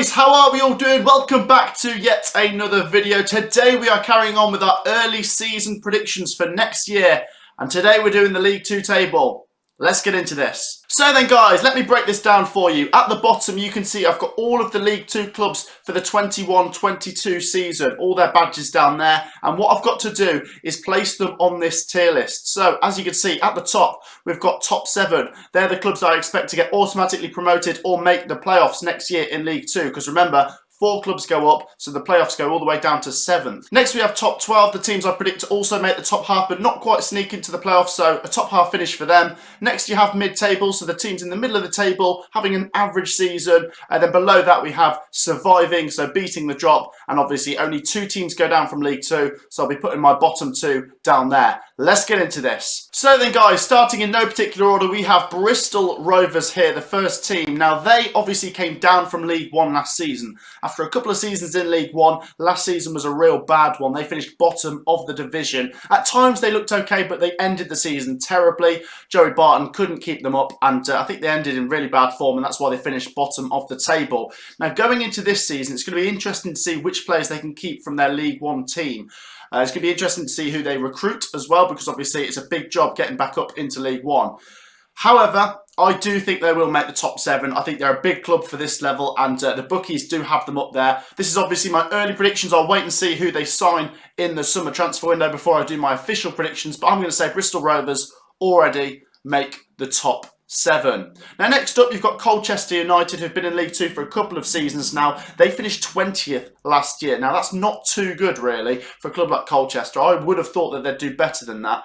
guys, how are we all doing? Welcome back to yet another video. Today we are carrying on with our early season predictions for next year, and today we're doing the League 2 table. Let's get into this. So then guys, let me break this down for you. At the bottom you can see I've got all of the League 2 clubs for the 21-22 season, all their badges down there, and what I've got to do is place them on this tier list. So as you can see at the top we've got top 7. They're the clubs I expect to get automatically promoted or make the playoffs next year in League 2, because remember, 4 clubs go up, so the playoffs go all the way down to 7th. Next we have top 12, the teams I predict to also make the top half but not quite sneak into the playoffs, so a top half finish for them. Next you have mid-table, so the teams in the middle of the table having an average season, and then below that we have surviving, so beating the drop, and obviously only 2 teams go down from League 2, so I'll be putting my bottom 2 down there. Let's get into this. So then guys, starting in no particular order, we have Bristol Rovers here, the first team. Now they obviously came down from League 1 last season. After a couple of seasons in League 1, last season was a real bad one. They finished bottom of the division. At times they looked okay, but they ended the season terribly. Joey Barton couldn't keep them up, and I think they ended in really bad form, and that's why they finished bottom of the table. Now going into this season, it's going to be interesting to see which players they can keep from their League 1 team. It's going to be interesting to see who they recruit as well, because obviously it's a big job getting back up into League 1. However, I do think they will make the top 7. I think they're a big club for this level, and the bookies do have them up there. This is obviously my early predictions. I'll wait and see who they sign in the summer transfer window before I do my official predictions, but I'm going to say Bristol Rovers already make the top 7. Now next up you've got Colchester United, who've been in League 2 for a couple of seasons now. They finished 20th last year. Now that's not too good really for a club like Colchester. I would have thought that they'd do better than that.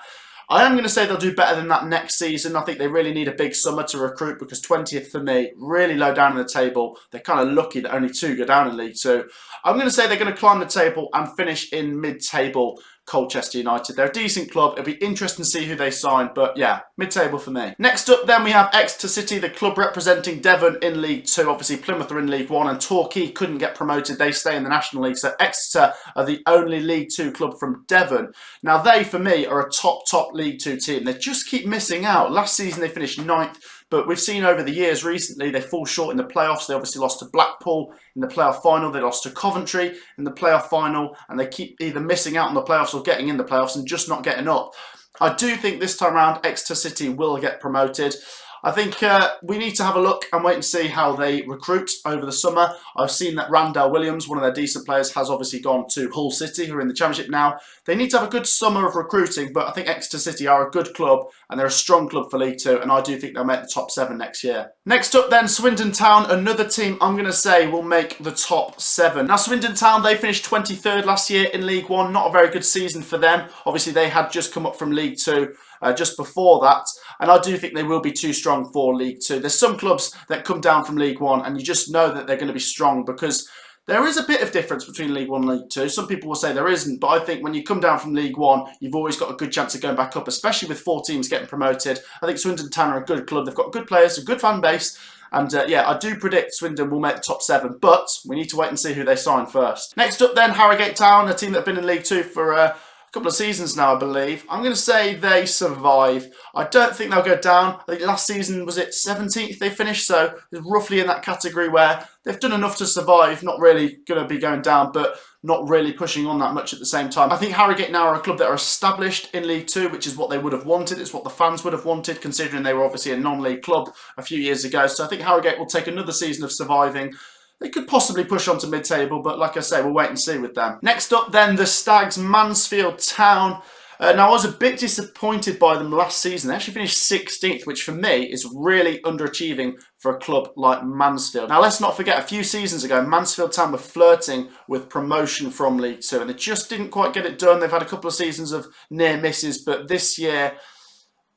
I am going to say they'll do better than that next season. I think they really need a big summer to recruit, because 20th for me, really low down in the table. They're kind of lucky that only 2 go down in League 2. I'm going to say they're going to climb the table and finish in mid-table. Colchester United. They're a decent club. It'll be interesting to see who they sign, but yeah, mid-table for me. Next up then we have Exeter City, the club representing Devon in League 2. Obviously Plymouth are in League 1 and Torquay couldn't get promoted. They stay in the National League, so Exeter are the only League 2 club from Devon. Now they, for me, are a top League 2 team. They just keep missing out. Last season they finished 9th, but we've seen over the years recently they fall short in the playoffs. They obviously lost to Blackpool in the playoff final. They lost to Coventry in the playoff final, and they keep either missing out on the playoffs or getting in the playoffs and just not getting up. I do think this time around Exeter City will get promoted. I think we need to have a look and wait and see how they recruit over the summer. I've seen that Randall Williams, one of their decent players, has obviously gone to Hull City, who are in the Championship now. They need to have a good summer of recruiting, but I think Exeter City are a good club and they're a strong club for League 2, and I do think they'll make the top 7 next year. Next up then, Swindon Town, another team I'm going to say will make the top 7. Now Swindon Town, they finished 23rd last year in League 1, not a very good season for them. Obviously they had just come up from League 2 just before that, and I do think they will be too strong for League 2. There's some clubs that come down from League 1 and you just know that they're going to be strong, because there is a bit of difference between League 1 and League 2. Some people will say there isn't, but I think when you come down from League 1, you've always got a good chance of going back up, especially with 4 teams getting promoted. I think Swindon Town are a good club. They've got good players, a good fan base, and yeah, I do predict Swindon will make the top 7, but we need to wait and see who they sign first. Next up then, Harrogate Town, a team that have been in League 2 for a couple of seasons now, I believe. I'm going to say they survive. I don't think they'll go down. I think last season, was it 17th they finished? So it's roughly in that category where they've done enough to survive, not really going to be going down, but not really pushing on that much at the same time. I think Harrogate now are a club that are established in League 2, which is what they would have wanted. It's what the fans would have wanted, considering they were obviously a non-league club a few years ago. So I think Harrogate will take another season of surviving. They could possibly push on to mid-table, but like I say, we'll wait and see with them. Next up then, the Stags, Mansfield Town. Now, I was a bit disappointed by them last season. They actually finished 16th, which for me is really underachieving for a club like Mansfield. Now, let's not forget, a few seasons ago, Mansfield Town were flirting with promotion from League 2, and they just didn't quite get it done. They've had a couple of seasons of near misses, but this year,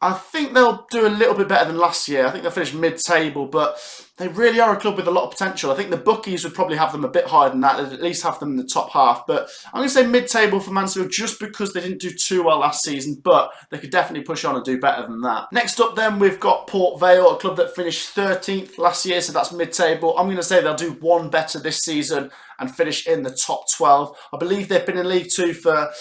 I think they'll do a little bit better than last year. I think they'll finish mid-table, but they really are a club with a lot of potential. I think the bookies would probably have them a bit higher than that. They'd at least have them in the top half. But I'm going to say mid-table for Mansfield just because they didn't do too well last season, but they could definitely push on and do better than that. Next up then, we've got Port Vale, a club that finished 13th last year, so that's mid-table. I'm going to say they'll do one better this season and finish in the top 12. I believe they've been in League 2 for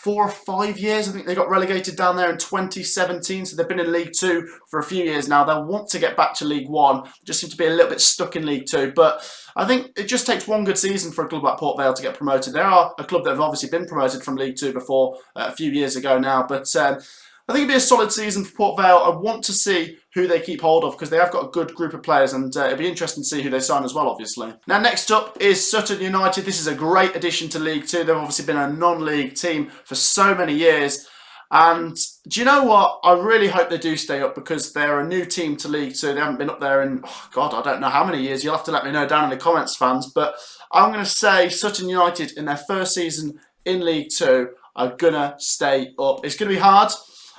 4 or 5 years. I think they got relegated down there in 2017, so they've been in League Two for a few years now. They'll want to get back to League One. Just seem to be a little bit stuck in League Two, but I think it just takes one good season for a club like Port Vale to get promoted. They are a club that have obviously been promoted from League Two before a few years ago now, but I think it'll be a solid season for Port Vale. I want to see who they keep hold of because they have got a good group of players, and it'll be interesting to see who they sign as well, obviously. Now, next up is Sutton United. This is a great addition to League Two. They've obviously been a non-league team for so many years. And do you know what? I really hope they do stay up because they're a new team to League Two. They haven't been up there in, oh God, I don't know how many years. You'll have to let me know down in the comments, fans. But I'm going to say Sutton United in their first season in League Two are going to stay up. It's going to be hard.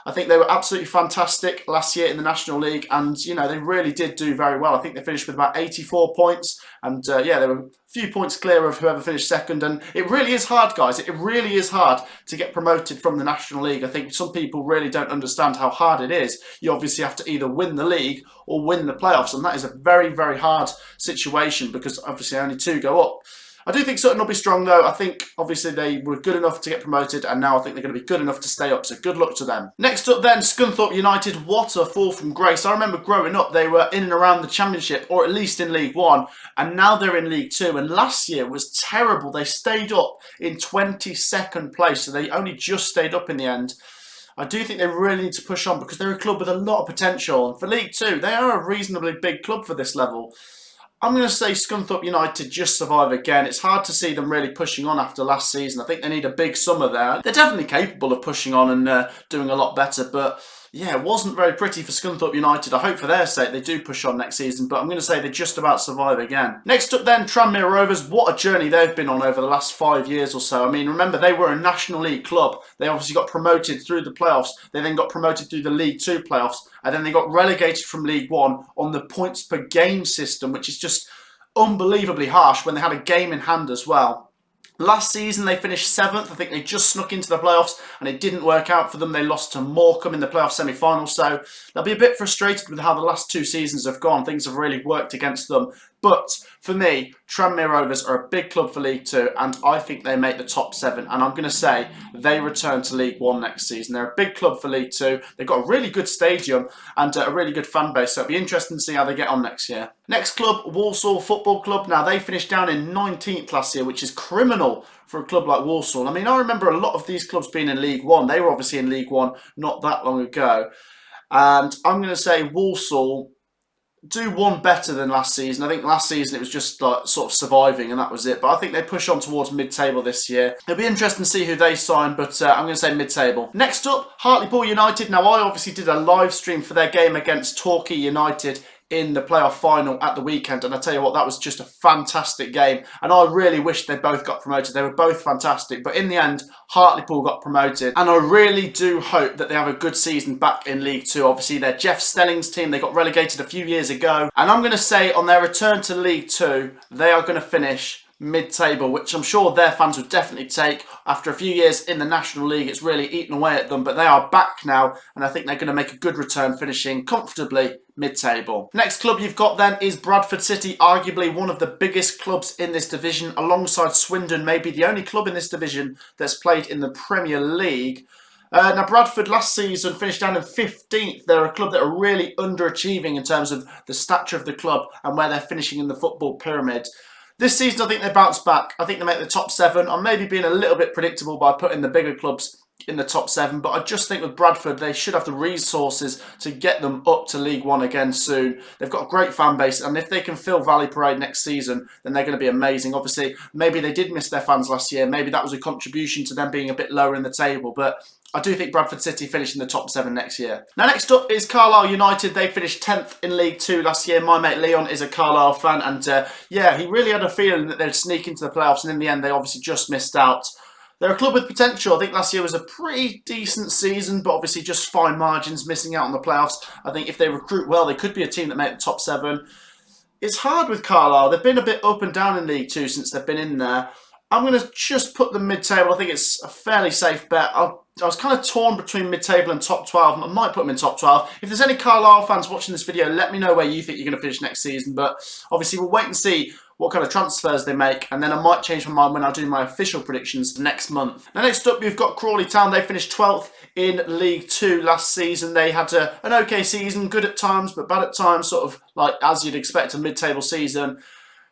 I think they were absolutely fantastic last year in the National League, and you know they really did do very well. I think they finished with about 84 points, and yeah, they were a few points clear of whoever finished second. And it really is hard, guys. It really is hard to get promoted from the National League. I think some people really don't understand how hard it is. You obviously have to either win the league or win the playoffs, and that is a very, very hard situation because obviously only two go up. I do think Sutton will be strong though. I think obviously they were good enough to get promoted and now I think they're going to be good enough to stay up, so good luck to them. Next up then, Scunthorpe United. What a fall from grace. I remember growing up they were in and around the Championship, or at least in League One, and now they're in League Two, and last year was terrible. They stayed up in 22nd place, so they only just stayed up in the end. I do think they really need to push on because they're a club with a lot of potential, and for League Two they are a reasonably big club for this level. I'm going to say Scunthorpe United just survive again. It's hard to see them really pushing on after last season. I think they need a big summer there. They're definitely capable of pushing on and doing a lot better, but yeah, it wasn't very pretty for Scunthorpe United. I hope for their sake they do push on next season, but I'm going to say they just about survive again. Next up then, Tranmere Rovers. What a journey they've been on over the last 5 years or so. I mean, remember, they were a National League club. They obviously got promoted through the playoffs. They then got promoted through the League Two playoffs, and then they got relegated from League One on the points per game system, which is just unbelievably harsh when they had a game in hand as well. Last season they finished 7th. I think they just snuck into the playoffs and it didn't work out for them. They lost to Morecambe in the playoff semi-final, so they'll be a bit frustrated with how the last 2 seasons have gone. Things have really worked against them. But for me, Tranmere Rovers are a big club for League Two, and I think they make the top 7. And I'm going to say they return to League One next season. They're a big club for League Two. They've got a really good stadium and a really good fan base, so it'll be interesting to see how they get on next year. Next club, Walsall Football Club. Now, they finished down in 19th last year, which is criminal for a club like Walsall. I mean, I remember a lot of these clubs being in League One. They were obviously in League One not that long ago. And I'm going to say Walsall do one better than last season. I think last season it was just like sort of surviving and that was it. But I think they push on towards mid-table this year. It'll be interesting to see who they sign, but I'm going to say mid-table. Next up, Hartlepool United. Now, I obviously did a live stream for their game against Torquay United in the playoff final at the weekend, and I tell you what, that was just a fantastic game, and I really wish they both got promoted. They were both fantastic, but in the end Hartlepool got promoted, and I really do hope that they have a good season back in League Two. Obviously they're Jeff Stelling's team. They got relegated a few years ago, and I'm going to say on their return to League Two they are going to finish mid-table, which I'm sure their fans would definitely take. After a few years in the National League, it's really eaten away at them, but they are back now, and I think they're going to make a good return, finishing comfortably mid-table. Next club you've got then is Bradford City, arguably one of the biggest clubs in this division, alongside Swindon, maybe the only club in this division that's played in the Premier League. Now, Bradford last season finished down in 15th. They're a club that are really underachieving in terms of the stature of the club and where they're finishing in the football pyramid. This season, I think they bounce back. I think they make the top 7. I'm maybe being a little bit predictable by putting the bigger clubs in the top 7, but I just think with Bradford, they should have the resources to get them up to League One again soon. They've got a great fan base, and if they can fill Valley Parade next season, then they're going to be amazing. Obviously, maybe they did miss their fans last year. Maybe that was a contribution to them being a bit lower in the table, but I do think Bradford City finish in the top 7 next year. Now, next up is Carlisle United. They finished 10th in League Two last year. My mate Leon is a Carlisle fan, and yeah, he really had a feeling that they'd sneak into the playoffs, and in the end, they obviously just missed out. They're a club with potential. I think last year was a pretty decent season, but obviously just fine margins, missing out on the playoffs. I think if they recruit well, they could be a team that make the top 7. It's hard with Carlisle. They've been a bit up and down in League Two since they've been in there. I'm going to just put them mid-table. I think it's a fairly safe bet. I'll I was kind of torn between mid-table and top 12. I might put them in top 12. If there's any Carlisle fans watching this video, let me know where you think you're going to finish next season. But obviously, we'll wait and see what kind of transfers they make, and then I might change my mind when I do my official predictions next month. Now, next up, you've got Crawley Town. They finished 12th in League 2 last season. They had an okay season, good at times, but bad at times, sort of like as you'd expect a mid-table season.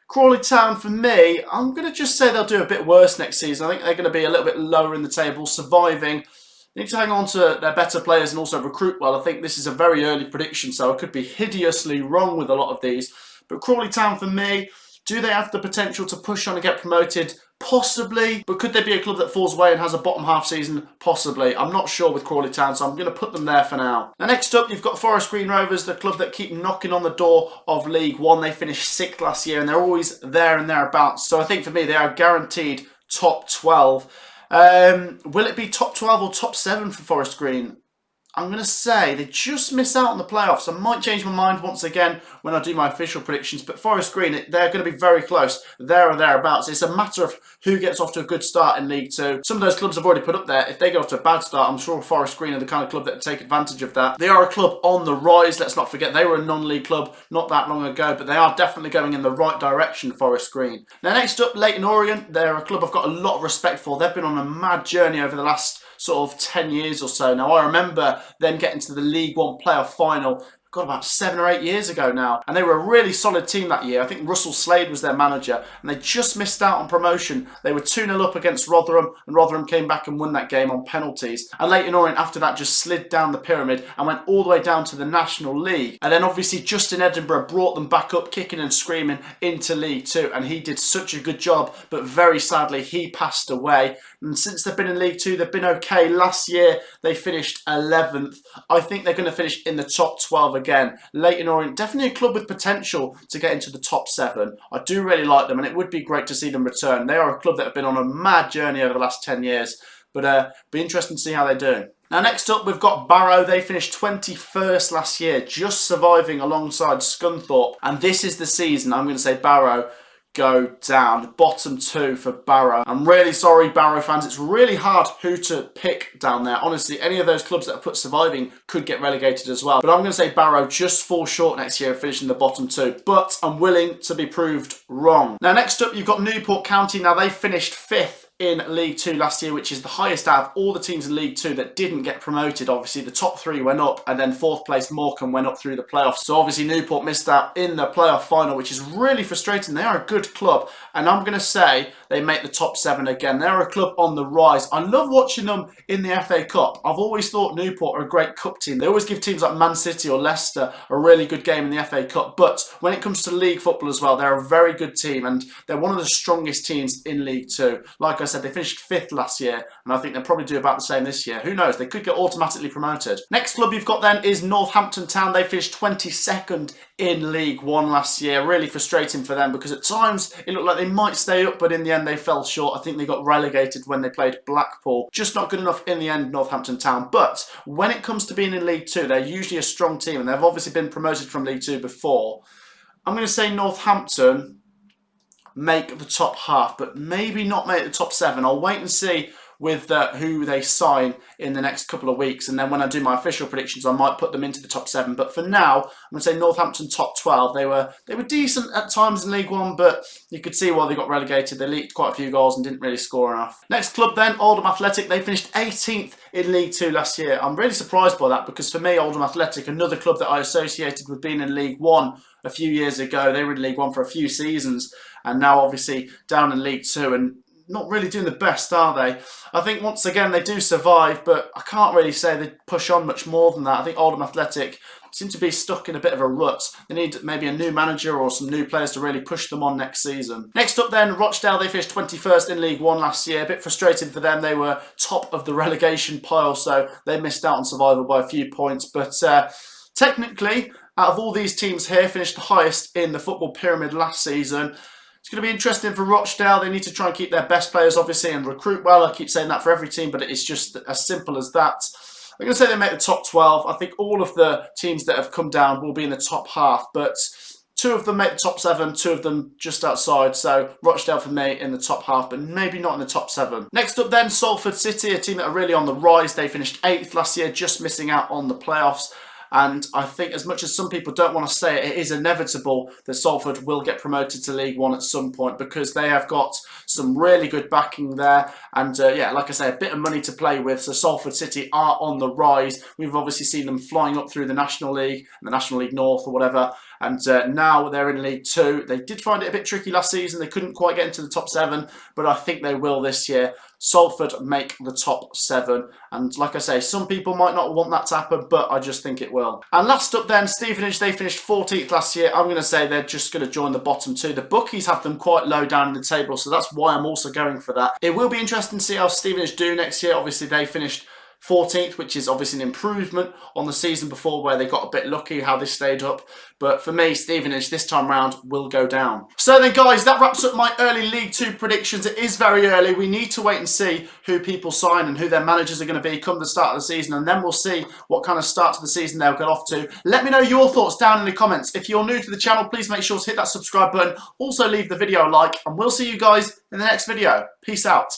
Crawley Town, for me, I'm going to just say they'll do a bit worse next season. I think they're going to be a little bit lower in the table, surviving. They need to hang on to their better players and also recruit well. I think this is a very early prediction, so I could be hideously wrong with a lot of these. But Crawley Town, for me, do they have the potential to push on and get promoted? Possibly. But could they be a club that falls away and has a bottom half season? Possibly. I'm not sure with Crawley Town, so I'm going to put them there for now. Now, next up, you've got Forest Green Rovers, the club that keep knocking on the door of League 1. They finished 6th last year, and they're always there and thereabouts. So I think for me, they are guaranteed top 12. Will it be top 12 or top 7 for Forest Green? I'm going to say they just miss out on the playoffs. I might change my mind once again when I do my official predictions, but Forest Green, they're going to be very close, there or thereabouts. It's a matter of who gets off to a good start in League 2. Some of those clubs have already put up there. If they get off to a bad start, I'm sure Forest Green are the kind of club that would take advantage of that. They are a club on the rise. Let's not forget they were a non-league club not that long ago, but they are definitely going in the right direction, Forest Green. Now, next up, Leyton Orient. They're a club I've got a lot of respect for. They've been on a mad journey over the last sort of 10 years or so. Now, I remember them getting to the League 1 playoff final, God, about 7 or 8 years ago now. And they were a really solid team that year. I think Russell Slade was their manager, and they just missed out on promotion. They were 2-0 up against Rotherham, and Rotherham came back and won that game on penalties. And Leyton Orient, after that, just slid down the pyramid and went all the way down to the National League. And then, obviously, Justin Edinburgh brought them back up, kicking and screaming, into League 2. And he did such a good job, but very sadly, he passed away. And since they've been in League 2, they've been okay. Last year, they finished 11th. I think they're going to finish in the top 12 again. Leyton Orient, definitely a club with potential to get into the top 7. I do really like them, and it would be great to see them return. They are a club that have been on a mad journey over the last 10 years, but be interesting to see how they do. Now, next up, we've got Barrow. They finished 21st last year, just surviving alongside Scunthorpe. And this is the season, I'm going to say Barrow go down. Bottom 2 for Barrow. I'm really sorry, Barrow fans. It's really hard who to pick down there. Honestly, any of those clubs that have put surviving could get relegated as well. But I'm going to say Barrow just fall short next year of finishing the bottom 2. But I'm willing to be proved wrong. Now, next up, you've got Newport County. Now, they finished 5th in League 2 last year, which is the highest out of all the teams in League 2 that didn't get promoted. Obviously, the top 3 went up, and then 4th place Morecambe went up through the playoffs. So obviously, Newport missed out in the playoff final, which is really frustrating. They are a good club, and I'm going to say they make the top 7 again. They're a club on the rise. I love watching them in the FA Cup. I've always thought Newport are a great cup team. They always give teams like Man City or Leicester a really good game in the FA Cup. But when it comes to league football as well, they're a very good team, and they're one of the strongest teams in League 2. Like I said, they finished 5th last year, and I think they'll probably do about the same this year. Who knows? They could get automatically promoted. Next club you've got then is Northampton Town. They finished 22nd in League 1 last year. Really frustrating for them because at times it looked like they might stay up, but in the end they fell short. I think they got relegated when they played Blackpool. Just not good enough in the end, Northampton Town. But when it comes to being in League 2, they're usually a strong team, and they've obviously been promoted from League 2 before. I'm going to say Northampton make the top half, but maybe not make the top 7. I'll wait and see with who they sign in the next couple of weeks, and then when I do my official predictions, I might put them into the top 7. But for now, I'm going to say Northampton top 12. They were decent at times in League 1, but you could see why they got relegated. They leaked quite a few goals and didn't really score enough. Next club then, Oldham Athletic. They finished 18th in League 2 last year. I'm really surprised by that because for me, Oldham Athletic, another club that I associated with being in League 1 a few years ago. They were in League 1 for a few seasons, and now obviously down in League 2 and not really doing the best, are they? I think once again they do survive, but I can't really say they push on much more than that. I think Oldham Athletic seem to be stuck in a bit of a rut. They need maybe a new manager or some new players to really push them on next season. Next up then, Rochdale. They finished 21st in League 1 last year. A bit frustrating for them. They were top of the relegation pile, so they missed out on survival by a few points. But technically, out of all these teams here, finished the highest in the football pyramid last season. It's going to be interesting for Rochdale. They need to try and keep their best players, obviously, and recruit well. I keep saying that for every team, but it's just as simple as that. I'm going to say they make the top 12. I think all of the teams that have come down will be in the top half, but 2 of them make the top 7, 2 of them just outside. So Rochdale for me in the top half, but maybe not in the top 7. Next up then, Salford City, a team that are really on the rise. They finished 8th last year, just missing out on the playoffs. And I think as much as some people don't want to say it, it is inevitable that Salford will get promoted to League One at some point, because they have got some really good backing there. And yeah, like I say, a bit of money to play with. So Salford City are on the rise. We've obviously seen them flying up through the National League, the National League North or whatever. And now they're in League 2. They did find it a bit tricky last season. They couldn't quite get into the top 7, but I think they will this year. Salford make the top 7. And like I say, some people might not want that to happen, but I just think it will. And last up then, Stevenage, they finished 14th last year. I'm going to say they're just going to join the bottom 2. The bookies have them quite low down in the table, so that's why I'm also going for that. It will be interesting to see how Stevenage do next year. Obviously, they finished 14th, which is obviously an improvement on the season before where they got a bit lucky how they stayed up. But for me, Stevenage this time round will go down. So then guys, that wraps up my early League 2 predictions. It is very early. We need to wait and see who people sign and who their managers are going to be come the start of the season, and then we'll see what kind of start to the season they'll get off to. Let me know your thoughts down in the comments. If you're new to the channel, please make sure to hit that subscribe button. Also leave the video a like, and we'll see you guys in the next video. Peace out.